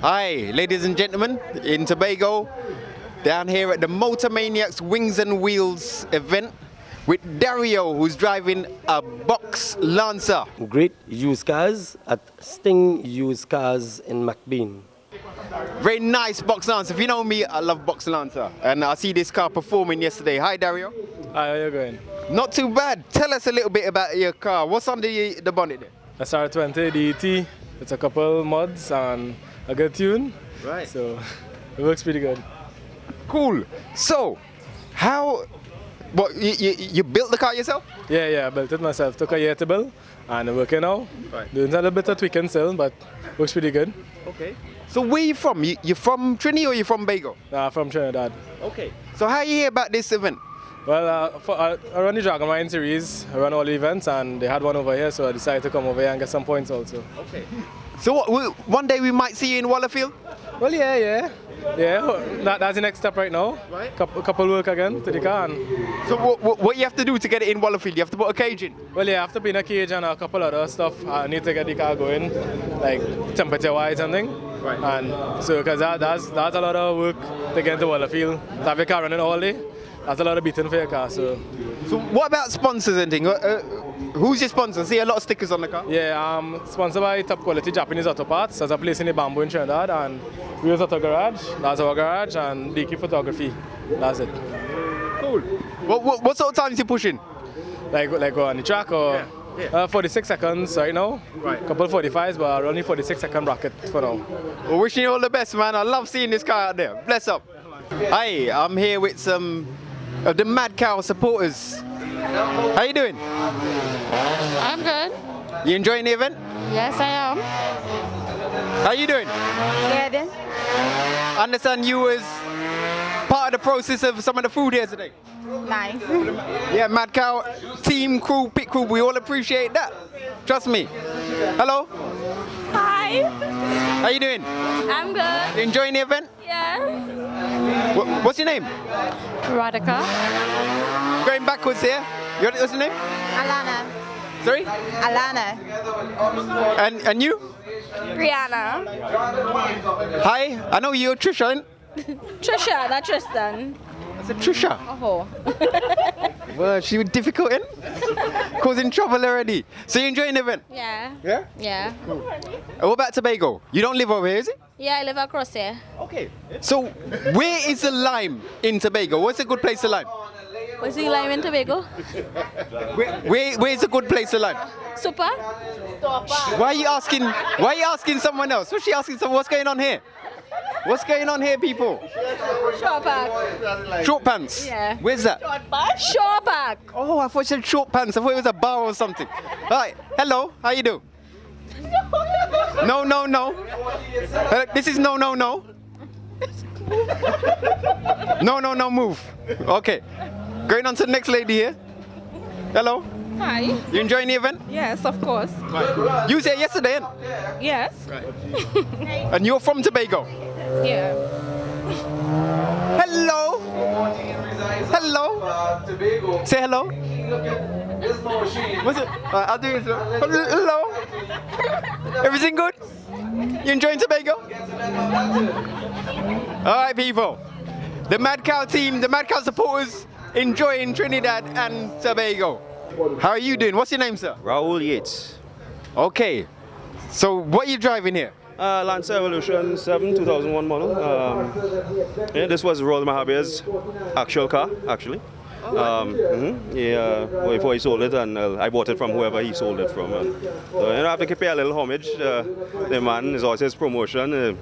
Hi, ladies and gentlemen, in Tobago, down here at the Motor Maniacs Wings and Wheels event with Dario, who's driving a box Lancer. Great used cars at Sting Used Cars in McBean. Very nice box Lancer. If you know me, I love box Lancer. And I see this car performing yesterday. Hi, Dario. Hi, how you going? Not too bad. Tell us a little bit about your car. What's under the bonnet there? SR20 DET. It's a couple mods and a good tune. Right. So it works pretty good. Cool. So, you built the car yourself? Yeah, I built it myself. Took a year to build and working now. Right. Doing a little bit of tweaking still, but works pretty good. Okay. So where you from? You from Trinidad or you from Bago? From Trinidad. Okay. So how you hear about this event? Well, I run the Dragon Mine series. I run all the events and they had one over here, so I decided to come over here and get some points also. Okay. So one day we might see you in Wallerfield? Well, yeah. That's the next step right now. Right. Couple work again to the car. And So what you have to do to get it in Wallerfield? You have to put a cage in? well, yeah, I have to be in a cage and a couple other stuff. I need to get the car going, like temperature-wise and thing. Right. And so, because that's a lot of work to get into Wallerfield. To have your car running all day, that's a lot of beating for your car. So what about sponsors and things? Who's your sponsor? I see a lot of stickers on the car. yeah, I'm sponsored by top quality Japanese auto parts. There's a place in the Bamboo in Trinidad, and Wheels Auto Garage. That's our garage, and DK Photography. That's it. Cool. What sort of times you pushing? Like on the track or? Yeah. 46 seconds right now. Right. Couple 45s, but only 46-second bracket for now. Well, wishing you all the best, man. I love seeing this car out there. Bless up. Hi, I'm here with some of the MadCow supporters. How you doing? I'm good. You enjoying the event? Yes, I am. How you doing? Good. I understand you was part of the process of some of the food here today. Nice. Yeah, MadCow Team, crew, pit crew, we all appreciate that. Trust me. Hello, Hi. how you doing? I'm good. You enjoying the event? Yeah. What's your name? Radhika. Going backwards here. What's your name? Alana. Sorry? Alana. And you? Brianna. Hi, I know you're Trisha, ain't? Trisha, not Tristan. I said Trisha. Oh. Well, she was difficult, in causing trouble already. So you enjoying the event? Yeah. Yeah? Yeah. What about Tobago? You don't live over here, is it? Yeah, I live across here. Okay. So where is the lime in Tobago? What's a good place to lime? What's the lime in Tobago? Where is a good place to lime? Super? Why are you asking someone else? What's she asking someone? What's going on here? What's going on here, people? Short back. Short pants? Yeah. Where's that? Short back. Oh, I thought you said short pants. I thought it was a bar or something. Hi. Hello. How you do? No. This is no. No, move. Okay. Going on to the next lady here. Hello. Hi. You enjoying the event? Yes, of course. You was here yesterday, ain't? Yes. And you're from Tobago. Yeah. Hello. Hello. Say hello. What's it? I'll do it. Hello. Everything good? You enjoying Tobago? All right, people. The MadCow team, the MadCow supporters enjoying Trinidad and Tobago. How are you doing? What's your name, sir? Raoul YEATES. Okay. So what are you driving here? Lancer Evolution 7 2001 model. This was Raoul Mahabeer's actual car, actually. Before he sold it, and I bought it from whoever he sold it from. So I have to pay a little homage. The man is also his promotion.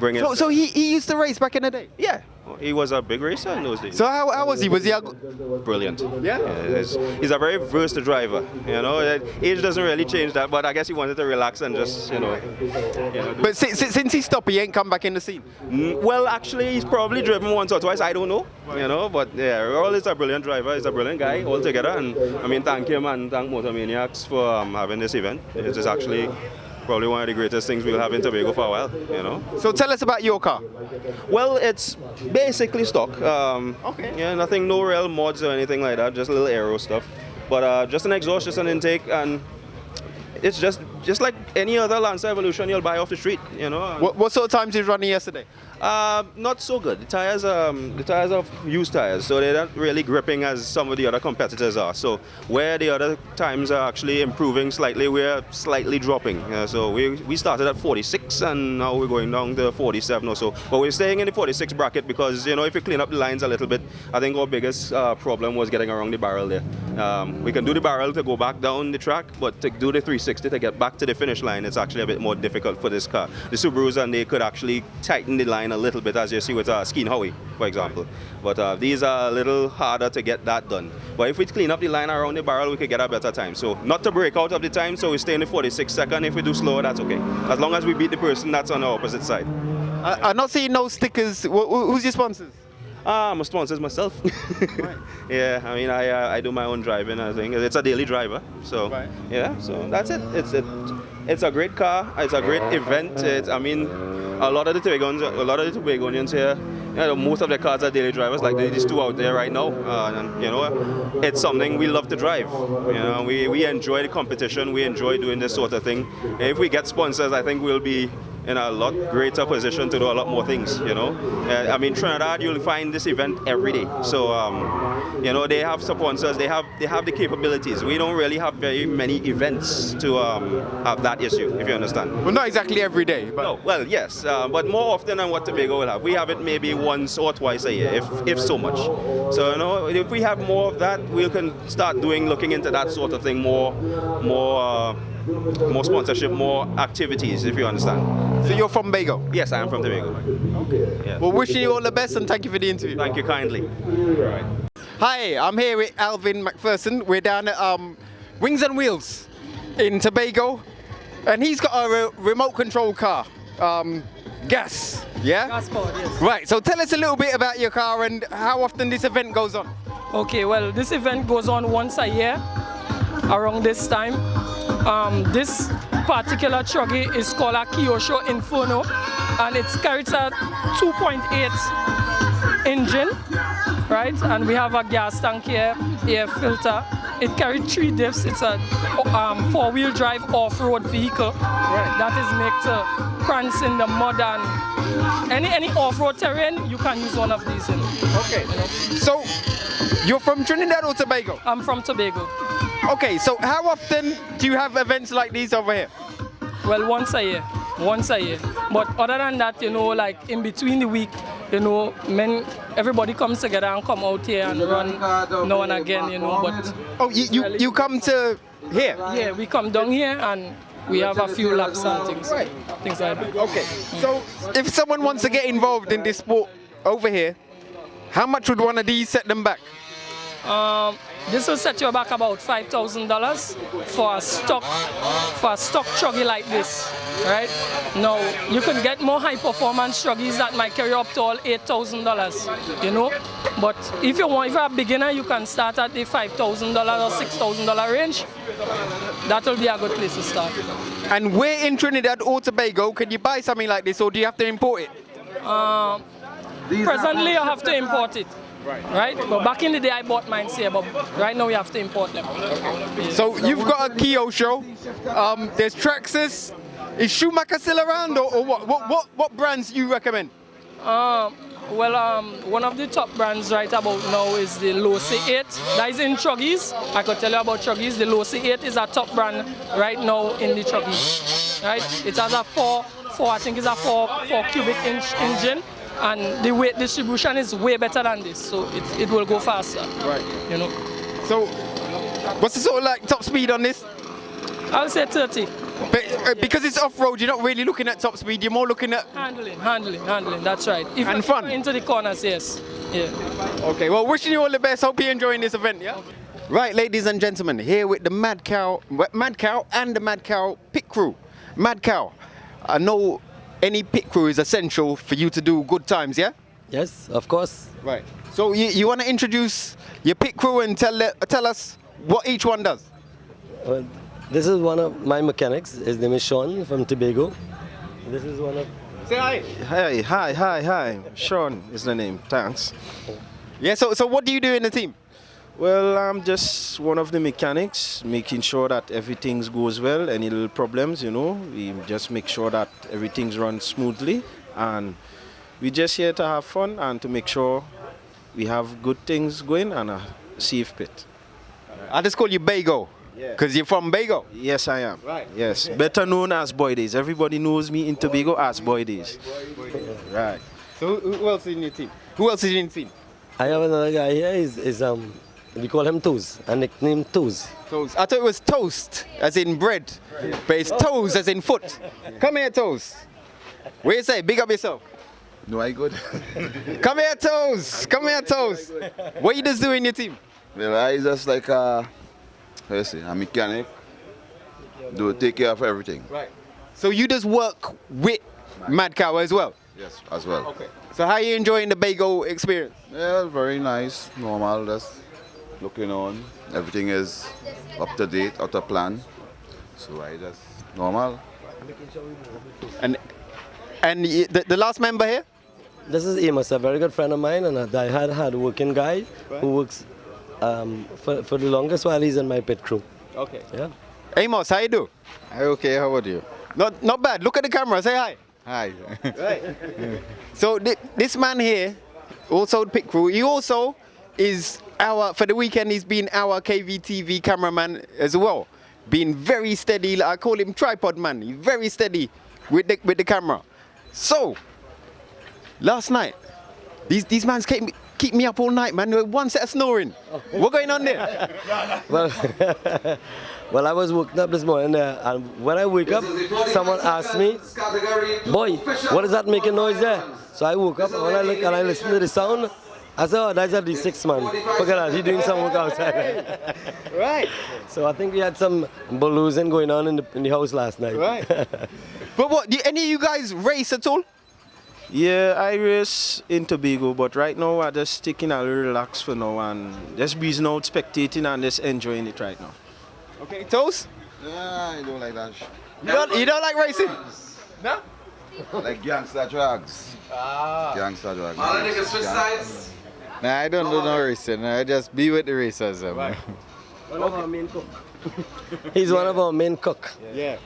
Bring it. So he used to race back in the day? Yeah, he was a big racer in those days. So how was he? Was he Brilliant. Yeah? He's a very versatile driver. You know, age doesn't really change that, but I guess he wanted to relax and just, But since he stopped, he ain't come back in the scene? Well, actually, he's probably driven once or twice. I don't know. But yeah, Raoul is a brilliant driver. He's a brilliant guy altogether. And I mean, thank him and thank Motor Maniacs for having this event. It is actually probably one of the greatest things we'll have in Tobago for a while, So tell us about your car. Well, it's basically stock. Okay. Yeah, nothing, no real mods or anything like that, just a little aero stuff. But just an exhaust, just an intake, and it's just just like any other Lancer Evolution you'll buy off the street, you know. What sort of times did you run yesterday? Not so good. The tires are used tires, so they're not really gripping as some of the other competitors are. So where the other times are actually improving slightly, we're slightly dropping. So we started at 46 and now we're going down to 47 or so. But we're staying in the 46 bracket because, you know, if we clean up the lines a little bit, I think our biggest problem was getting around the barrel there. We can do the barrel to go back down the track, but to do the 360 to get back to the finish line, it's actually a bit more difficult for this car. The Subarus, and they could actually tighten the line a little bit, as you see with Skeen Howie, for example. But these are a little harder to get that done. But if we clean up the line around the barrel, we could get a better time. So not to break out of the time, so we stay in the 46 second. If we do slower, that's okay. As long as we beat the person that's on the opposite side. I'm not seeing no stickers. Who's your sponsors? My sponsors myself. Right. Yeah, I mean, I do my own driving. I think it's a daily driver. So right. Yeah, so that's it. It's a great car. It's a great event. I mean, a lot of the Tobagonians here, you know, most of the cars are daily drivers, like these two out there right now. And, you know, it's something we love to drive. You know, we enjoy the competition. We enjoy doing this sort of thing. If we get sponsors, I think we'll be in a lot greater position to do a lot more things, you know. I mean, Trinidad, you'll find this event every day. So, you know, they have sponsors, they have the capabilities. We don't really have very many events to have that issue, if you understand. Well, not exactly every day. But no, well, yes, but more often than what Tobago will have. We have it maybe once or twice a year, if so much. So, you know, if we have more of that, we can start looking into that sort of thing more sponsorship, more activities, if you understand. So you're from Bago? Yes, I am from Tobago. Okay. Yeah. Well, wishing you all the best and thank you for the interview. Thank you kindly. Right. Hi, I'm here with Alvin McPherson. We're down at Wings and Wheels in Tobago, and he's got a remote control car. Gas, yeah? Gas powered, yes. Right, so tell us a little bit about your car and how often this event goes on. Okay, well, this event goes on once a year around this time. This particular truggy is called a Kyosho Inferno, and it's carries a 2.8 engine, right? And we have a gas tank here, air filter. It carries 3 diffs. It's a 4-wheel drive off-road vehicle that is made to prance in the mud, and any off-road terrain, you can use one of these in. Okay. You know? So, you're from Trinidad or Tobago? I'm from Tobago. Okay, so how often do you have events like these over here? Well, once a year. But other than that, you know, like in between the week, you know, everybody comes together and come out here and run now and again, you know. But oh, you come to here? Yeah, we come down here and we have a few laps and things, right. Things like that. Okay, so if someone wants to get involved in this sport over here, how much would one of these set them back? This will set you back about $5,000 for a stock truggy like this, right? Now you can get more high performance truggies that might carry up to all $8,000, you know. But if you're a beginner, you can start at the $5,000 or $6,000 range. That will be a good place to start. And where in Trinidad or Tobago can you buy something like this, or do you have to import it? Presently, you have to import it. Right? But back in the day, I bought mine here, but right now we have to import them. Okay. Yeah. So you've got a Kyosho, there's Traxxas. Is Schumacher still around, or what brands do you recommend? Well, one of the top brands right about now is the Losi 8. That is in truggies. I could tell you about truggies. The Losi 8 is a top brand right now in the truggies. Right? It has a 4 cubic inch engine. And the weight distribution is way better than this, so it will go faster. Right. You know. So, what's the sort of like top speed on this? I'll say 30. But, because it's off-road, you're not really looking at top speed. You're more looking at handling. That's right. And fun. Into the corners, yes. Yeah. Okay. Well, wishing you all the best. Hope you're enjoying this event. Yeah. Okay. Right, ladies and gentlemen, here with the MadCow and the MadCow pit crew. MadCow, I know any pit crew is essential for you to do good times, yeah? Yes, of course. Right. So you want to introduce your pit crew and tell us what each one does? This is one of my mechanics. His name is Sean from Tobago. This is one of... Say hi. Hi. Sean is the name. Thanks. Yeah, so what do you do in the team? Well, I'm just one of the mechanics, making sure that everything goes well. Any little problems, we just make sure that everything runs smoothly. And we're just here to have fun and to make sure we have good things going and a safe pit. I just call you Bago, because you're from Bago. Yes, I am. Right. Yes, better known as Boy Days. Everybody knows me in Tobago as Boy Days. Right. So who else is in your team? Who else is in your team? I have another guy here. We call him Toes. A nickname Toes. Toast. I thought it was toast, as in bread, but it's toes as in foot. Come here, Toes. What you say? Big up yourself. No, I good. Come here, Toes. Come here, Toes. What you just do in your team? Well, I just like a mechanic. Take care of everything. Right. So you just work with MadCow as well? Yes, as well. Okay. So how are you enjoying the Bago experience? Yeah, very nice. Normal, just looking on. Everything is up to date, out of plan. So I just normal. And the last member here? This is Amos, a very good friend of mine and a die-hard hard-working guy who works for the longest while he's in my pit crew. Okay. Yeah. Amos, how you do? Okay, how about you? Not bad. Look at the camera. Say hi. Hi. Right. So this man here, also the pit crew, he also is for the weekend, he's been our KVTV cameraman as well. Being very steady. I call him tripod man. He's very steady with the camera. So, last night, these mans keep me up all night, man. One set of snoring. What going on there? Well, I was woken up this morning and when I wake up, someone asked me, "Boy, what is that making noise there?" So I woke up and when I look and I listen to the sound, I said, "Oh, that's a D6 man. Forget that, he's doing some work outside." Right. So I think we had some balloons going on in the house last night. Right. But what, do any of you guys race at all? Yeah, I race in Tobago, but right now I'm just taking a little relax for now and just breezing out, spectating and just enjoying it right now. Okay, Toast? Yeah, I don't like that. You don't like racing? No? Like gangster drugs. Gangster drugs. All the niggas switch sides. Nah, I don't do no racing. I just be with the racers. One of our main cook. He's one of our main cook. Yeah.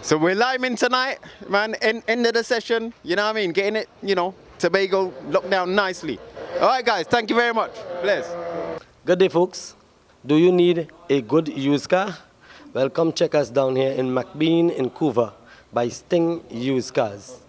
So we're liming tonight, man. End of the session. You know what I mean? Getting it, Tobago locked down nicely. All right, guys. Thank you very much. Bless. Good day, folks. Do you need a good used car? Well, come check us down here in McBean in Couva by Sting Used Cars.